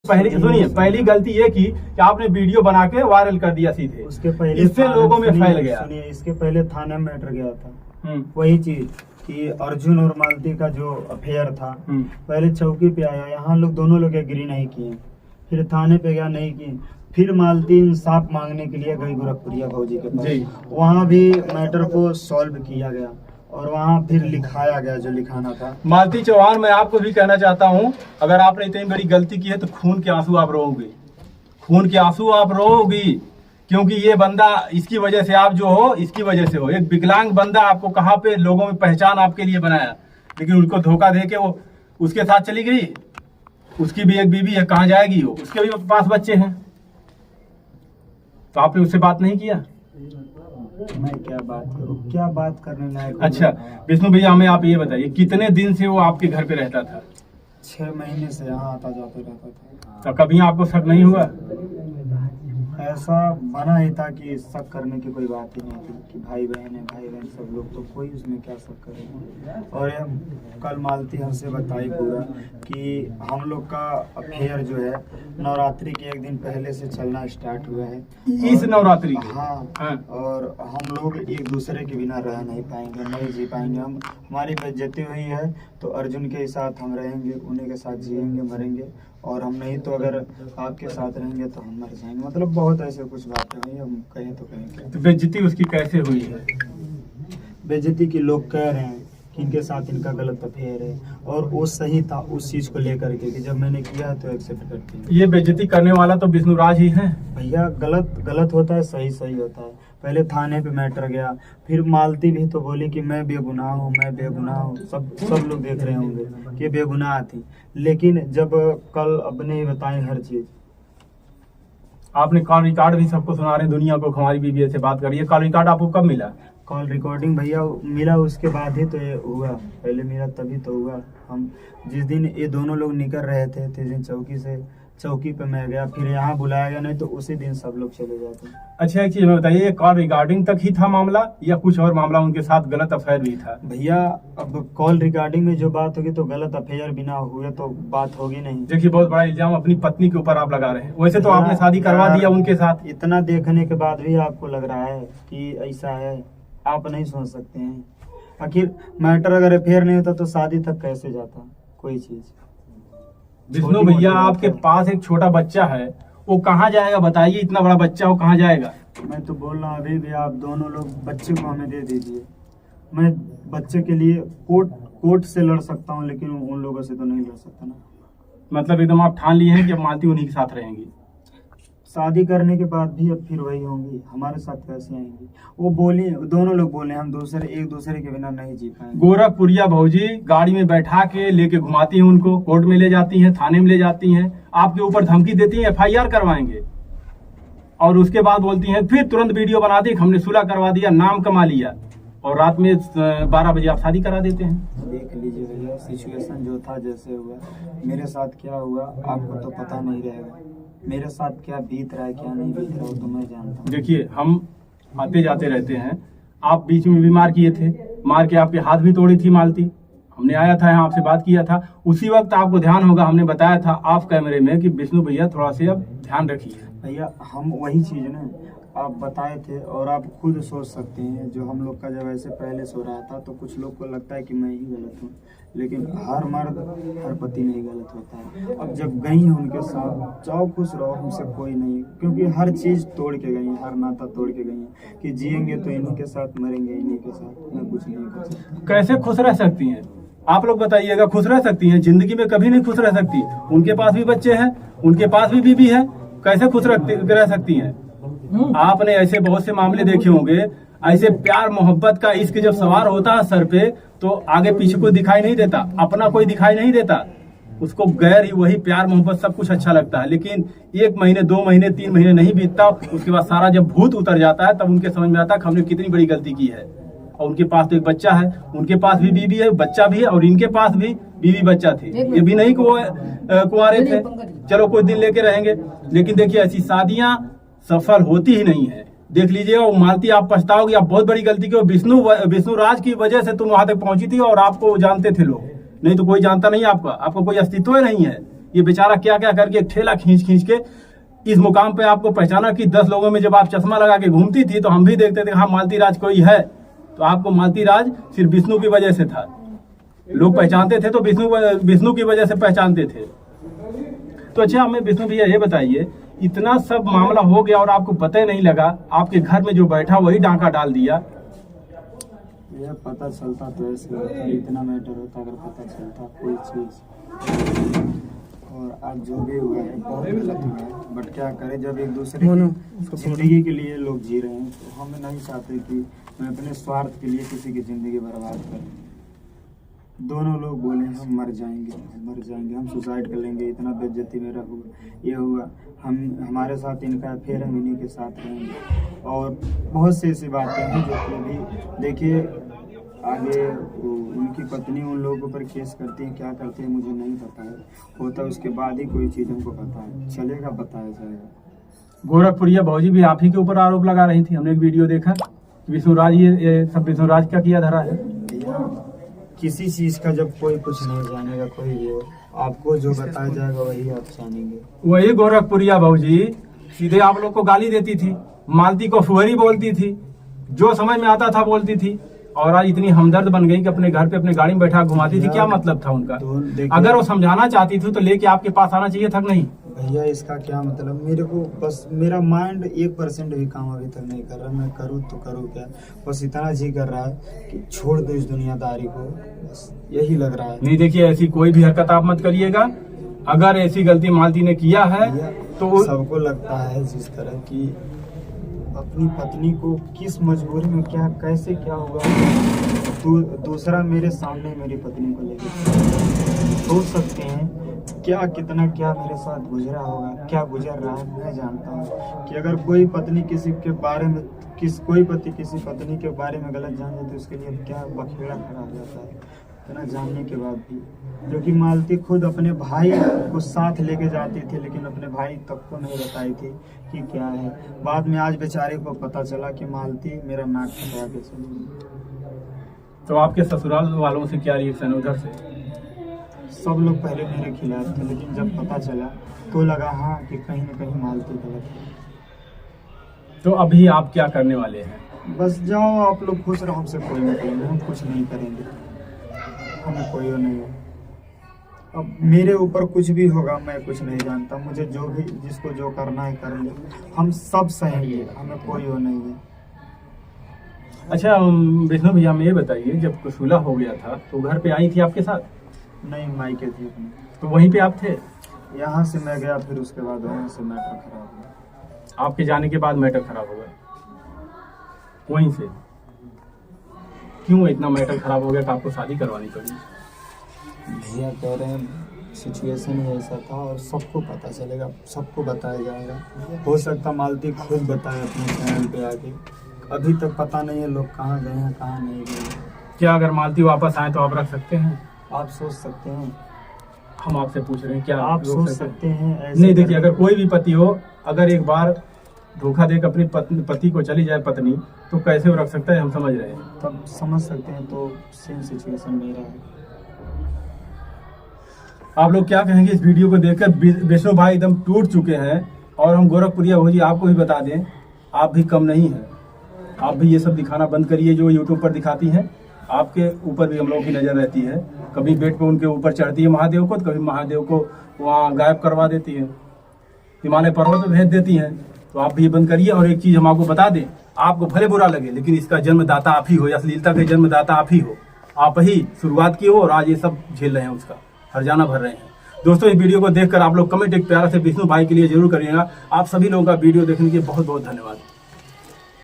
सुनिए, पहली गलती ये की कि आपने वीडियो बना के वायरल कर दिया सीधे, उसके पहले इससे लोगों में फैल गया। सुनिए, इसके पहले थाने में मैटर गया था वही चीज कि अर्जुन और मालती का जो अफेयर था, पहले चौकी पे आया, यहाँ लोग दोनों लोग एग्री नहीं किए, फिर थाने पे गया, नहीं किए, फिर मालती इंसाफ मांगने के लिए गई गोरखपुरिया भौजी के पास, वहाँ भी मैटर को सॉल्व किया गया और वहाँ फिर लिखाया गया जो लिखाना था। मालती चौहान, मैं आपको भी कहना चाहता हूँ, अगर आपने इतनी बड़ी गलती की है तो खून के आंसू आप रोओगे, खून के आंसू आप रोओगी, क्योंकि ये बंदा, इसकी वजह से आप जो हो, इसकी वजह से हो। एक विकलांग बंदा आपको कहाँ पे लोगों में पहचान आपके लिए बनाया, लेकिन उनको धोखा दे के वो उसके साथ चली गई। उसकी भी एक बीवी है, कहाँ जाएगी वो, उसके भी पास बच्चे हैं, तो आपने उससे बात नहीं किया? मैं क्या बात करूं, क्या बात करने लायक। अच्छा विष्णु भैया, हमें आप ये बताइए, कितने दिन से वो आपके घर पे रहता था? 6 महीने से यहाँ आता जाते रहता था। तो कभी आपको शक नहीं हुआ? ऐसा बना ही था कि शक करने की कोई बात ही नहीं थी कि भाई बहन सब लोग, तो कोई उसमें क्या शक करेगा। और कल मालती हमसे बताई पूरा कि हम लोग का अफेयर जो है नवरात्रि के एक दिन पहले से चलना स्टार्ट हुआ है। इस नवरात्रि के? हाँ। और हम लोग एक दूसरे के बिना रह नहीं पाएंगे, नहीं जी पाएंगे। हम हमारी बेइज्जती हुई है तो अर्जुन के साथ हम रहेंगे, उन्हीं के साथ जिएंगे मरेंगे, और हम नहीं तो अगर आपके साथ रहेंगे तो हम मर जाएंगे। मतलब बहुत ऐसे कुछ बातें हुई, हम कहें तो कहें। तो बेइज्जती उसकी कैसे हुई है? बेइज्जती की लोग कह रहे हैं कि इनके साथ इनका गलत अफेयर है, और वो सही था उस चीज को लेकर के कि जब मैंने किया तो एक्सेप्ट करते हैं। ये बेइज्जती करने वाला तो विष्णु राज ही है भैया। गलत होता है, सही होता है। पहले थाने पे मैटर गया, फिर मालती भी तो बोली कि मैं बेगुनाह हूँ, मैं बेगुनाह हूँ। सब लोग देख रहे होंगे कि बेगुनाह थी, लेकिन जब कल अपने ही बताएं हर चीज। आपने कॉल रिकॉर्ड भी सबको सुना रहे हैं दुनिया को, हमारी बीबी से बात करिए। कॉल रिकॉर्ड आपको कब मिला? कॉल रिकॉर्डिंग भैया मिला उसके बाद ही तो ये हुआ, पहले मिला तभी तो हुआ। हम जिस दिन ये दोनों लोग निकल रहे थे, जिस दिन चौकी पे मैं गया, फिर यहाँ बुलाया गया, नहीं तो उसी दिन सब लोग चले जाते। अच्छा एक चीज में बताइए, कॉल रिकॉर्डिंग तक ही था मामला या कुछ और मामला उनके साथ गलत अफेयर भी था? भैया अब कॉल रिकॉर्डिंग में जो बात होगी तो गलत अफेयर बिना हुए तो बात होगी नहीं। देखिए बहुत बड़ा इल्जाम अपनी पत्नी के ऊपर आप लगा रहे हैं। वैसे तो आपने शादी करवा दिया उनके साथ। इतना देखने के बाद भी आपको लग रहा है कि ऐसा है? आप नहीं सोच सकते हैं? आखिर मैटर अगर अफेयर नहीं होता तो शादी तक कैसे जाता कोई चीज? विष्णु भैया, आपके पास एक छोटा बच्चा है, वो कहाँ जाएगा बताइए? इतना बड़ा बच्चा वो कहाँ जाएगा? मैं तो बोल रहा हूँ अभी भी आप दोनों लोग बच्चे को हमें दे दीजिए। मैं बच्चे के लिए कोर्ट से लड़ सकता हूँ, लेकिन उन लोगों से तो नहीं लड़ सकता ना। मतलब एकदम आप ठान लिए हैं कि अब मालती उन्हीं के साथ रहेंगी? शादी करने के बाद भी अब फिर वही होंगी, हमारे साथ कैसे आएंगी? वो बोले, दोनों लोग बोले हम एक दूसरे के बिना नहीं जी पाएंगे। गोरखपुरिया भौजी गाड़ी में बैठा के लेके घुमाती हैं उनको, कोर्ट में ले जाती हैं, थाने में ले जाती हैं, आपके ऊपर धमकी देती हैं FIR करवाएंगे, और उसके बाद बोलती हैं फिर तुरंत वीडियो बना दी, हमने सुलह करवा दिया, नाम कमा लिया, और रात में 12 बजे आप शादी करा देते हैं। देख लीजिए भैया, सिचुएशन जो था जैसे हुआ, मेरे साथ क्या हुआ आपको तो पता नहीं रहेगा, मेरे साथ क्या बीत रहा है क्या नहीं बीत रहा है तो मैं जानता हूँ। देखिए हम आते जाते रहते हैं, आप बीच में भी मार किए थे, मार के आपके हाथ भी तोड़ी थी मालती, हमने आया था यहाँ आपसे बात किया था, उसी वक्त आपको ध्यान होगा हमने बताया था ऑफ कैमरे में कि विष्णु भैया थोड़ा सा अब ध्यान रखिए। भैया हम वही चीज ना आप बताए थे, और आप खुद सोच सकते हैं जो हम लोग का जब ऐसे पहले सो रहा था तो कुछ लोग को लगता है कि मैं ही गलत हूँ, लेकिन हर मर्द हर पति नहीं गलत होता है। अब जब गई हैं उनके साथ, जाओ खुश रहो, हमसे कोई नहीं, क्योंकि हर चीज तोड़ के गई हैं, हर नाता तोड़ के गई हैं कि जिएंगे तो इन्हीं के साथ, मरेंगे इन्हीं के साथ, मैं कुछ नहीं कर सकता। कैसे खुश रह सकती हैं आप लोग बताइएगा? खुश रह सकती हैं? जिंदगी में कभी नहीं खुश रह सकती। उनके पास भी बच्चे हैं, उनके पास भी बीवी है, कैसे खुश रह सकती हैं? आपने ऐसे बहुत से मामले देखे होंगे, ऐसे प्यार मोहब्बत का इश्क जब सवार होता है सर पे तो आगे पीछे कोई दिखाई नहीं देता, अपना कोई दिखाई नहीं देता, उसको गैर ही वही प्यार मोहब्बत सब कुछ अच्छा लगता है। लेकिन 1 महीने 2 महीने 3 महीने नहीं बीतता, उसके बाद सारा जब भूत उतर जाता है तब उनके समझ में आता है कि हमने कितनी बड़ी गलती की है। और उनके पास तो एक बच्चा है, उनके पास भी बीवी है, बच्चा भी है, और इनके पास भी बीवी बच्चा थे, ये भी नहीं कुंवारे थे, चलो कुछ दिन लेके रहेंगे। लेकिन देखिए ऐसी शादियां सफल होती ही नहीं है। देख लीजिएगा वो मालती, आप पछताओगे, आप बहुत बड़ी गलती की। विष्णु राज की वजह से तुम वहां तक पहुंची थी, और आपको जानते थे लोग, नहीं तो कोई जानता नहीं आपका कोई अस्तित्व ही नहीं है। ये बेचारा क्या क्या करके ठेला खींच के इस मुकाम पे आपको पहचाना कि 10 लोगों में जब आप चश्मा लगा के घूमती थी तो हम भी देखते थे हाँ मालती राज कोई है, तो आपको मालती राज सिर्फ विष्णु की वजह से था। लोग पहचानते थे तो विष्णु की वजह से पहचानते थे। तो अच्छा हमें विष्णु भैया ये बताइए, इतना सब मामला हो गया और आपको पता ही नहीं लगा, आपके घर में जो बैठा वही डांका डाल दिया। यह पता चलता तो ऐसे होता, इतना मैटर होता अगर पता चलता कोई चीज। और आज जो भी हुआ है बहुत गलत हुआ है, बट क्या करें, जब एक दूसरे की जिंदगी के लिए लोग जी रहे हैं तो हम नहीं चाहते कि मैं अपने स्वार्थ के लिए किसी की जिंदगी बर्बाद करूं। दोनों लोग बोले हम मर जाएंगे, हम सुसाइड कर लेंगे, इतना बेइज्जती मेरा हुआ, ये हुआ, हम हमारे साथ इनका अफेयर हम इन्हीं के साथ रहेंगे। और बहुत सी ऐसी बातें हैं जो कि अभी देखिए आगे उनकी पत्नी उन लोगों के ऊपर केस करती है, क्या करती है मुझे नहीं पता है, होता है उसके बाद ही कोई चीज़ हमको पता है चलेगा, बताया जाएगा। गोरखपुरिया भौजी भी आप ही के ऊपर आरोप लगा रही थी, हमने एक वीडियो देखा। विष्णुराज ये सब विष्णुराज का किया धरा है। किसी चीज़ का जब कोई कुछ नहीं जानेगा, कोई भी हो, आपको जो बताया जाएगा वही आप जानेंगे। वही गोरखपुरिया भौजी सीधे आप लोग को गाली देती थी, मालती को फुहरी बोलती थी, जो समझ में आता था बोलती थी, और आज इतनी हमदर्द बन गई कि अपने घर पे अपने गाड़ी में बैठा घुमाती थी। क्या मतलब था उनका? अगर वो समझाना चाहती थी तो लेके आपके पास आना चाहिए था नहीं? भैया इसका क्या मतलब, मेरे को बस मेरा माइंड 1% भी काम अभी तक नहीं कर रहा, मैं करूँ तो करूँ क्या, बस इतना जी कर रहा है कि छोड़ दो इस दुनियादारी को, बस यही लग रहा है। नहीं देखिए, ऐसी कोई भी हरकत आप मत करिएगा। अगर ऐसी गलती मालती ने किया है तो सबको लगता है जिस तरह की अपनी पत्नी को किस मजबूरी में क्या कैसे क्या हुआ, तो दूसरा मेरे सामने मेरी पत्नी को लेकर सोच सकते हैं क्या कितना क्या मेरे साथ गुजरा होगा, क्या गुजर रहा है। मैं जानता हूँ कि अगर कोई पत्नी किसी के बारे में कोई पति किसी पत्नी के बारे में गलत जान जाए तो उसके लिए क्या बखेड़ा खड़ा हो जाता है, इतना जानने के बाद भी। जो कि मालती खुद अपने भाई को साथ लेके जाती थी, लेकिन अपने भाई तक को नहीं बताई थी कि क्या है। बाद में आज बेचारे को पता चला कि मालती मेरा नाक कटवा के चली गई। तो आपके ससुराल वालों से क्या रिएक्शन है उधर से? सब लोग पहले मेरे खिलाफ थे, लेकिन जब पता चला तो लगा हाँ कि कहीं ना कहीं मालती गलत है। तो अभी आप क्या करने वाले हैं? बस जाओ आप लोग खुश रहो, हमसे कोई मतलब नहीं, हम कुछ नहीं करेंगे, हमें कोई वो नहीं है। अब मेरे ऊपर कुछ भी होगा मैं कुछ नहीं जानता, मुझे जो भी जिसको जो करना है कर ले, हम सब सहेंगे, हमें कोई वो नहीं है। अच्छा विष्णु भैया हमें ये बताइए, जब कुशुला हो गया था तो घर पे आई थी आपके साथ? नहीं, मायके थी अपने। तो वहीं पे आप थे? यहाँ से मैं गया, फिर उसके बाद वहाँ से मैटर खराब हुआ। आपके जाने के बाद मैटर खराब हो गया वहीं से? क्यों इतना मैटर खराब हो गया कि आपको शादी करवानी पड़ी? भैया कह रहे हैं सिचुएशन ही ऐसा था और सबको पता चलेगा, सबको बताया जाएगा। हो सकता मालती खुद बताए अपने चैनल पे आके, अभी तक पता नहीं है लोग कहाँ गए हैं कहाँ नहीं गए। क्या अगर मालती वापस आए तो आप रख सकते हैं? आप सोच सकते हैं, हम आपसे पूछ रहे हैं क्या आप सोच सकते हैं ऐसे? नहीं देखिए, अगर कोई भी पति हो, अगर एक बार धोखा देकर अपनी पति को चली जाए पत्नी, तो कैसे वो रख सकता है, हम समझ रहे हैं। तब समझ सकते हैं, तो सेम सिचुएशन मेरा है। आप लोग क्या कहेंगे इस वीडियो को देखकर? विष्णु भाई एकदम टूट चुके हैं, और हम गोरखपुरिया भौजी आपको भी बता दें, आप भी कम नहीं हैं। आप भी ये सब दिखाना बंद करिए जो यूट्यूब पर दिखाती हैं। आपके ऊपर भी हम लोगों की नजर रहती है, कभी बेड पे उनके ऊपर चढ़ती है महादेव को, तो कभी महादेव को वहाँ गायब करवा देती है, हिमालय पर्वत पे भेज देती हैं। तो आप भी ये बंद करिए। और एक चीज हम आपको बता दें, आपको भले बुरा लगे, लेकिन इसका जन्मदाता आप ही हो, अश्लीलता के जन्मदाता आप ही हो। आप ही शुरुआत की हो और आज ये सब झेल रहे हैं, उसका हर्जाना भर रहे हैं। दोस्तों इस वीडियो को देखकर आप लोग कमेंट एक प्यारा से विष्णु भाई के लिए जरूर करिएगा। आप सभी लोगों का वीडियो देखने के लिए बहुत बहुत धन्यवाद।